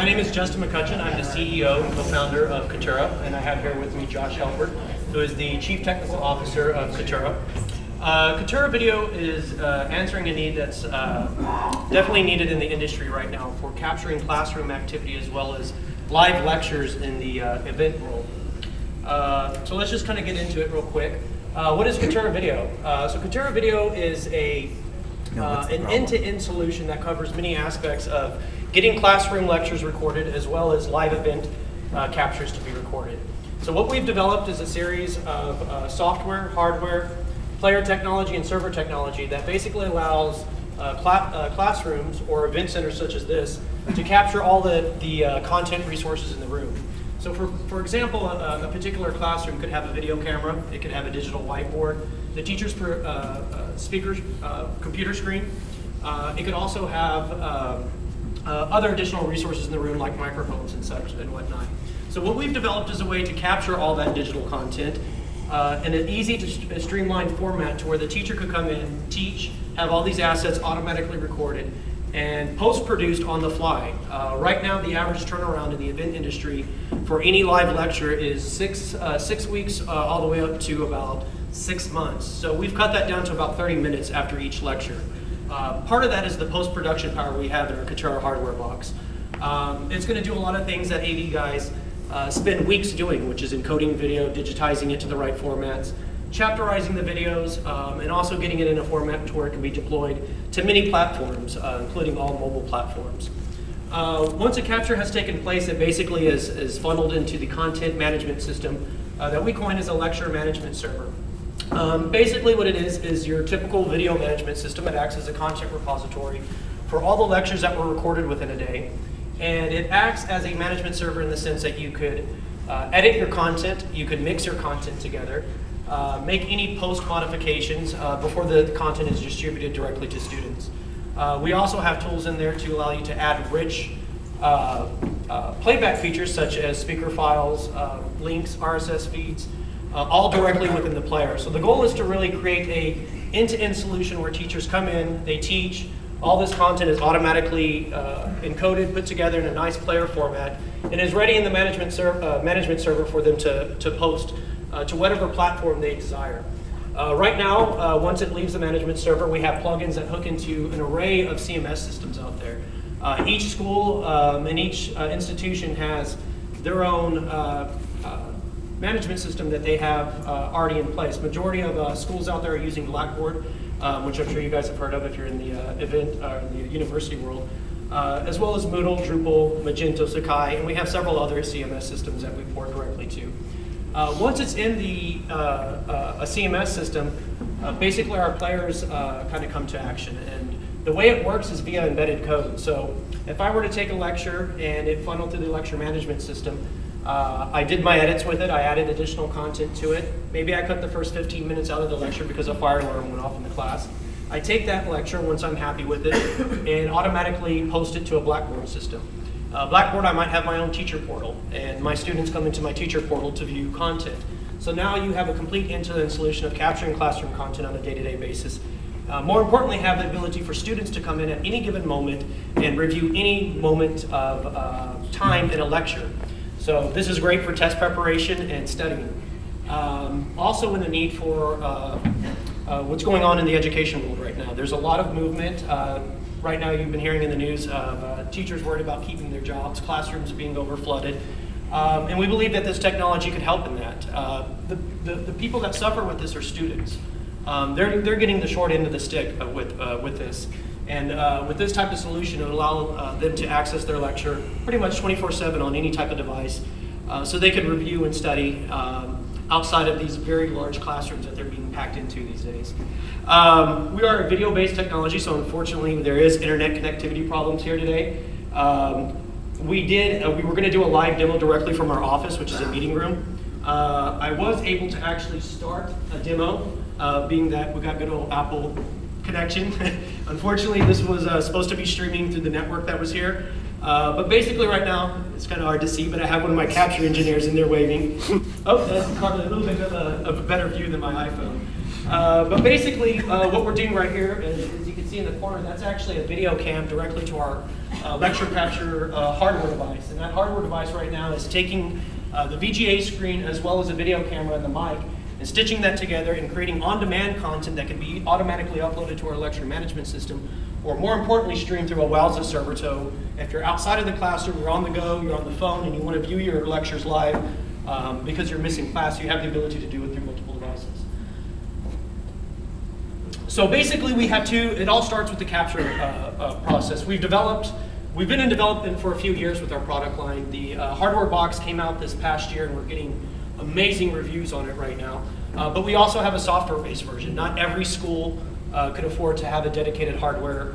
My name is Justin McCutcheon. I'm the CEO and co-founder of Katura, and I have here with me Josh Helford, who is the Chief Technical Officer of Katura. Katura Video is answering a need that's definitely needed in the industry right now for capturing classroom activity as well as live lectures in the event world. So let's just kind of get into it real quick. What is Katura Video? So Katura Video is an end-to-end solution that covers many aspects of getting classroom lectures recorded as well as live event captures to be recorded. So what we've developed is a series of software, hardware, player technology, and server technology that basically allows classrooms or event centers such as this to capture all the content resources in the room. So for example, a particular classroom could have a video camera, it could have a digital whiteboard, the teacher's speaker computer screen. It could also have other additional resources in the room like microphones and such and whatnot. So what we've developed is a way to capture all that digital content in an easy to streamlined format to where the teacher could come in, teach, have all these assets automatically recorded, and post-produced on the fly. Right now, the average turnaround in the event industry for any live lecture is six weeks all the way up to about 6 months. So we've cut that down to about 30 minutes after each lecture. Part of that is the post-production power we have in our Katura hardware box. It's going to do a lot of things that AV guys spend weeks doing, which is encoding video, digitizing it to the right formats, chapterizing the videos, and also getting it in a format to where it can be deployed to many platforms, including all mobile platforms. Once a capture has taken place, it basically is funneled into the content management system that we coin as a lecture management server. Basically what it is your typical video management system. It acts as a content repository for all the lectures that were recorded within a day. And it acts as a management server in the sense that you could edit your content, you could mix your content together, make any post modifications before the content is distributed directly to students. We also have tools in there to allow you to add rich playback features such as speaker files, links, RSS feeds, all directly within the player. So the goal is to really create a end-to-end solution where teachers come in, they teach, all this content is automatically encoded, put together in a nice player format, and is ready in the management server for them to post to whatever platform they desire. Right now, once it leaves the management server, we have plugins that hook into an array of CMS systems out there. Each school and each institution has their own management system that they have already in place. Majority of schools out there are using Blackboard, which I'm sure you guys have heard of if you're in the event or in the university world, as well as Moodle, Drupal, Magento, Sakai, and we have several other CMS systems that we port directly to. Once it's in a CMS system, basically our players kind of come to action. And the way it works is via embedded code. So if I were to take a lecture and it funneled through the lecture management system, I did my edits with it, I added additional content to it. Maybe I cut the first 15 minutes out of the lecture because a fire alarm went off in the class. I take that lecture once I'm happy with it and automatically post it to a Blackboard system. Blackboard, I might have my own teacher portal, and my students come into my teacher portal to view content. So now you have a complete end-to-end solution of capturing classroom content on a day-to-day basis. More importantly, have the ability for students to come in at any given moment and review any moment of time in a lecture. So this is great for test preparation and studying. Also in the need for what's going on in the education world right now. There's a lot of movement. Right now you've been hearing in the news of teachers worried about keeping their jobs, classrooms being overflooded. And we believe that this technology could help in that. The people that suffer with this are students. They're getting the short end of the stick with this. And with this type of solution, it will allow them to access their lecture pretty much 24/7 on any type of device, so they can review and study outside of these very large classrooms that they're being packed into these days. We are a video-based technology, so unfortunately there is internet connectivity problems here today. We were going to do a live demo directly from our office, which is a meeting room. I was able to actually start a demo, being that we got good old Apple connection. Unfortunately, this was supposed to be streaming through the network that was here. But basically right now, it's kind of hard to see, but I have one of my capture engineers in there waving. Oh, that's probably a little bit of a better view than my iPhone. But basically, what we're doing right here, as you can see, see in the corner, that's actually a video cam directly to our lecture capture hardware device. And that hardware device right now is taking the VGA screen as well as a video camera and the mic and stitching that together and creating on-demand content that can be automatically uploaded to our lecture management system, or more importantly, streamed through a Zi6 server. So if you're outside of the classroom, you're on the go, you're on the phone, and you want to view your lectures live because you're missing class, you have the ability to do it through multiple devices. So basically we have two, it all starts with the capture process. We've been in development for a few years with our product line. The hardware box came out this past year and we're getting amazing reviews on it right now. But we also have a software-based version. Not every school could afford to have a dedicated hardware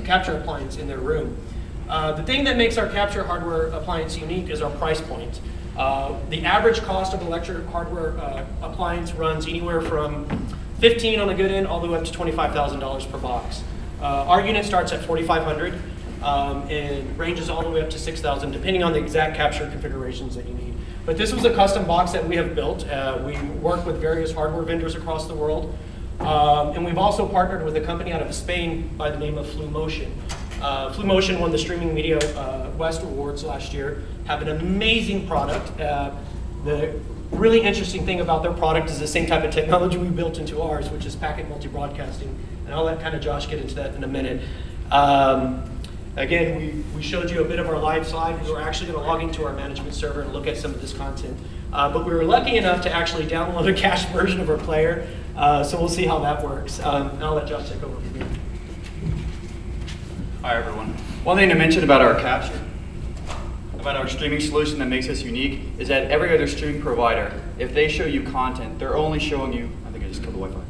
capture appliance in their room. The thing that makes our capture hardware appliance unique is our price point. The average cost of a lecture hardware appliance runs anywhere from $15 on a good end all the way up to $25,000 per box. Our unit starts at $4,500 and ranges all the way up to $6,000 depending on the exact capture configurations that you need. But this was a custom box that we have built. We work with various hardware vendors across the world. And we've also partnered with a company out of Spain by the name of FluMotion. FluMotion won the Streaming Media West Awards last year, have an amazing product. The really interesting thing about their product is the same type of technology we built into ours, which is packet multi-broadcasting. And I'll let kind of Josh get into that in a minute. Again, we showed you a bit of our live slide. We're actually going to log into our management server and look at some of this content. But we were lucky enough to actually download a cached version of our player. So we'll see how that works. And I'll let Josh take over from here. Hi, everyone. One thing to mention about our capture, about our streaming solution that makes us unique, is that every other streaming provider, if they show you content, they're only showing you, I think I just killed the Wi-Fi.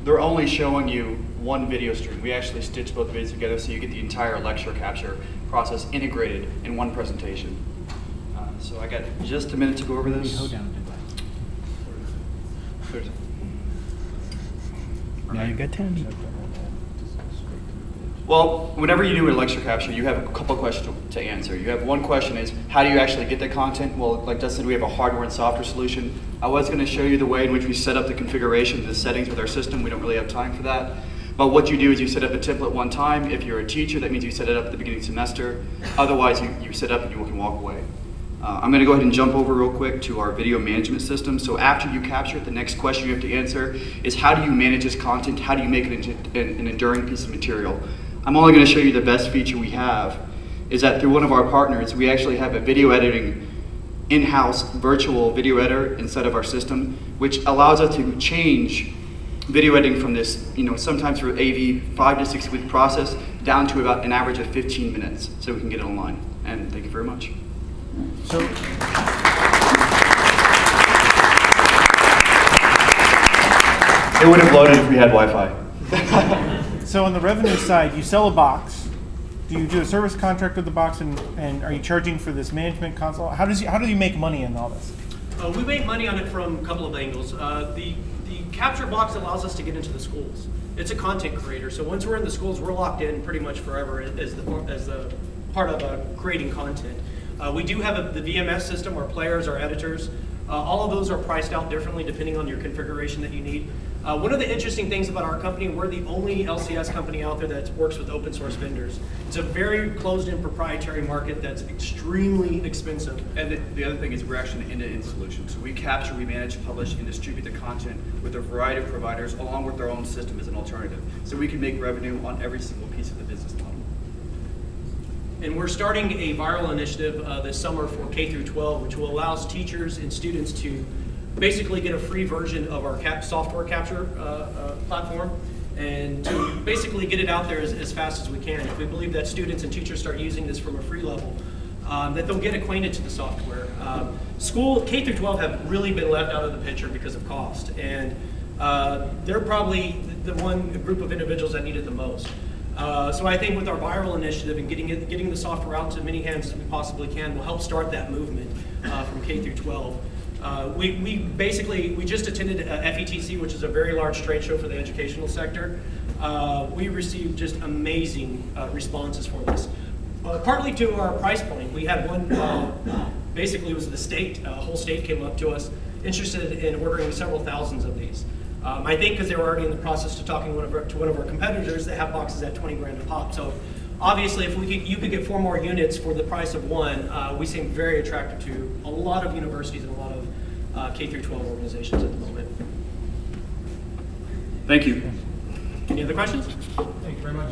They're only showing you one video stream. We actually stitch both videos together so you get the entire lecture capture process integrated in one presentation. So I got just a minute to go over this. Now you got 10. Well, whenever you do a lecture capture, you have a couple questions to answer. You have one question is, how do you actually get the content? Well, like Dustin said, we have a hardware and software solution. I was going to show you the way in which we set up the configuration, the settings with our system. We don't really have time for that. But what you do is you set up a template one time. If you're a teacher, that means you set it up at the beginning of the semester. Otherwise, you set up and you can walk away. I'm going to go ahead and jump over real quick to our video management system. So after you capture it, the next question you have to answer is, how do you manage this content? How do you make it an enduring piece of material? I'm only going to show you the best feature we have, is that through one of our partners, we actually have a video editing in-house virtual video editor inside of our system, which allows us to change video editing from this, sometimes through AV 5 to 6 week process down to about an average of 15 minutes, so we can get it online. And thank you very much. So, it would have loaded if we had Wi-Fi. so on the revenue side, you sell a box. Do you do a service contract with the box, and are you charging for this management console? How do you make money in all this? We make money on it from a couple of angles. The capture box allows us to get into the schools. It's a content creator, so once we're in the schools, we're locked in pretty much forever as the part of creating content. We do have the VMS system, our players, our editors. All of those are priced out differently depending on your configuration that you need. One of the interesting things about our company, we're the only LCS company out there that works with open source vendors. It's a very closed-in proprietary market that's extremely expensive. And the other thing is we're actually an end-to-end solution. So we capture, we manage, publish, and distribute the content with a variety of providers along with their own system as an alternative. So we can make revenue on every single piece of the business model. And we're starting a viral initiative this summer for K through 12, which will allow teachers and students to basically get a free version of our software capture platform, and to basically get it out there as fast as we can. If we believe that students and teachers start using this from a free level, that they'll get acquainted to the software. School K through 12 have really been left out of the picture because of cost, and they're probably the one group of individuals that need it the most. So I think with our viral initiative and getting the software out to many hands as we possibly can will help start that movement from K through 12. We just attended FETC, which is a very large trade show for the educational sector. We received just amazing responses for this. Partly to our price point, we had one, basically it was the state, a whole state came up to us interested in ordering several thousands of these. I think because they were already in the process of talking to one of our competitors that have boxes at 20 grand a pop. So obviously, if you could get 4 more units for the price of 1, we seem very attractive to a lot of universities and a lot of K through 12 organizations at the moment. Thank you. Any other questions? Thank you very much.